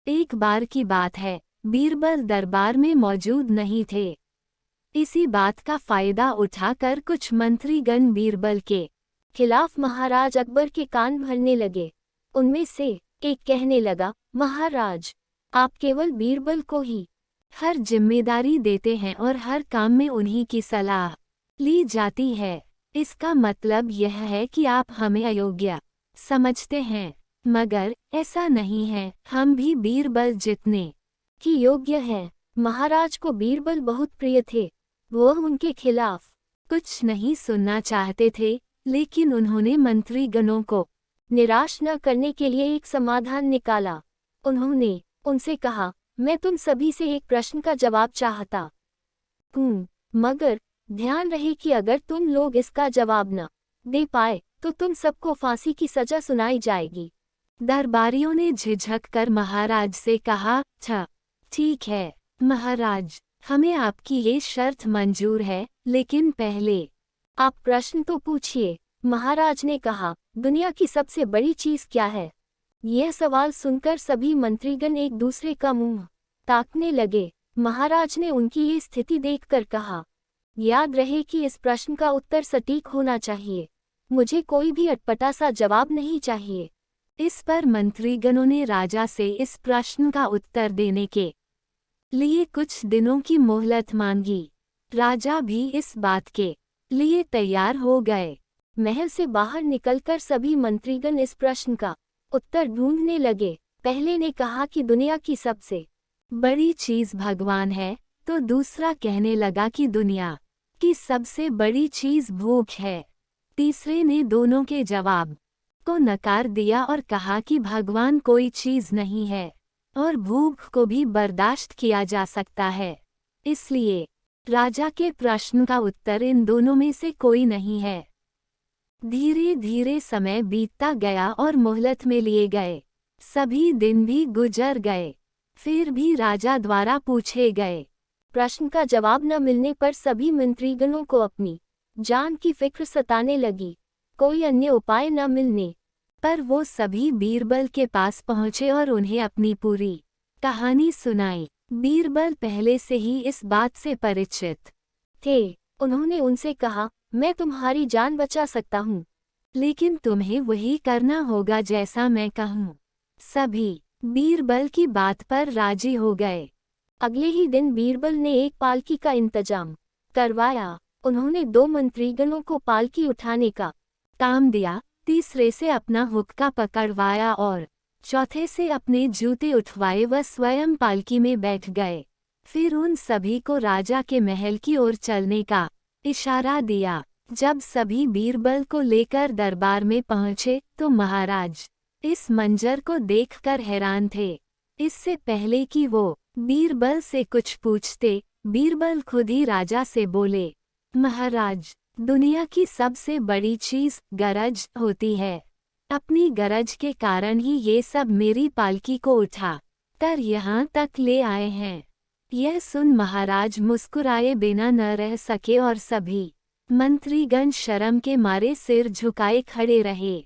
एक बार की बात है, बीरबल दरबार में मौजूद नहीं थे। इसी बात का फायदा उठाकर कुछ मंत्रीगण बीरबल के खिलाफ महाराज अकबर के कान भरने लगे। उनमें से एक कहने लगा, महाराज, आप केवल बीरबल को ही हर जिम्मेदारी देते हैं और हर काम में उन्हीं की सलाह ली जाती है। इसका मतलब यह है कि आप हमें अयोग्य समझते हैं, मगर ऐसा नहीं है, हम भी बीरबल जितने की योग्य हैं। महाराज को बीरबल बहुत प्रिय थे। वो उनके खिलाफ कुछ नहीं सुनना चाहते थे, लेकिन उन्होंने मंत्रीगणों को निराश न करने के लिए एक समाधान निकाला। उन्होंने उनसे कहा, मैं तुम सभी से एक प्रश्न का जवाब चाहता हूँ, मगर ध्यान रहे कि अगर तुम लोग इसका जवाब न दे पाए तो तुम सबको फांसी की सजा सुनाई जाएगी। दरबारियों ने झिझक कर महाराज से कहा, अच्छा, ठीक है महाराज, हमें आपकी ये शर्त मंजूर है, लेकिन पहले आप प्रश्न तो पूछिए। महाराज ने कहा, दुनिया की सबसे बड़ी चीज क्या है? यह सवाल सुनकर सभी मंत्रीगण एक दूसरे का मुंह ताकने लगे। महाराज ने उनकी ये स्थिति देखकर कहा, याद रहे कि इस प्रश्न का उत्तर सटीक होना चाहिए। मुझे कोई भी अटपटा सा जवाब नहीं चाहिए। इस पर मंत्रीगणों ने राजा से इस प्रश्न का उत्तर देने के लिए कुछ दिनों की मोहलत मांगी। राजा भी इस बात के लिए तैयार हो गए। महल से बाहर निकलकर सभी मंत्रीगण इस प्रश्न का उत्तर ढूंढने लगे। पहले ने कहा कि दुनिया की सबसे बड़ी चीज भगवान है, तो दूसरा कहने लगा कि दुनिया की सबसे बड़ी चीज भूख है। तीसरे ने दोनों के जवाब को नकार दिया और कहा कि भगवान कोई चीज नहीं है और भूख को भी बर्दाश्त किया जा सकता है। इसलिए राजा के प्रश्न का उत्तर इन दोनों में से कोई नहीं है। धीरे धीरे समय बीतता गया और मोहलत में लिए गए सभी दिन भी गुजर गए। फिर भी राजा द्वारा पूछे गए प्रश्न का जवाब न मिलने पर सभी मंत्रीगणों को अपनी जान की फिक्र सताने लगी। कोई अन्य उपाय न मिलने पर वो सभी बीरबल के पास पहुँचे और उन्हें अपनी पूरी कहानी सुनाई। बीरबल पहले से ही इस बात से परिचित थे। उन्होंने उनसे कहा, मैं तुम्हारी जान बचा सकता हूँ, लेकिन तुम्हें वही करना होगा जैसा मैं कहूँ। सभी बीरबल की बात पर राजी हो गए। अगले ही दिन बीरबल ने एक पालकी का इंतजाम करवाया। उन्होंने 2 मंत्रीगणों को पालकी उठाने का काम दिया, तीसरे से अपना हुक्का पकड़वाया और चौथे से अपने जूते उठवाए व स्वयं पालकी में बैठ गए। फिर उन सभी को राजा के महल की ओर चलने का इशारा दिया। जब सभी बीरबल को लेकर दरबार में पहुंचे तो महाराज इस मंजर को देखकर हैरान थे। इससे पहले कि वो बीरबल से कुछ पूछते, बीरबल खुद ही राजा से बोले, महाराज, दुनिया की सबसे बड़ी चीज गरज होती है। अपनी गरज के कारण ही ये सब मेरी पालकी को उठा कर यहाँ तक ले आए हैं। यह सुन महाराज मुस्कुराए बिना न रह सके और सभी मंत्रीगण शर्म के मारे सिर झुकाए खड़े रहे।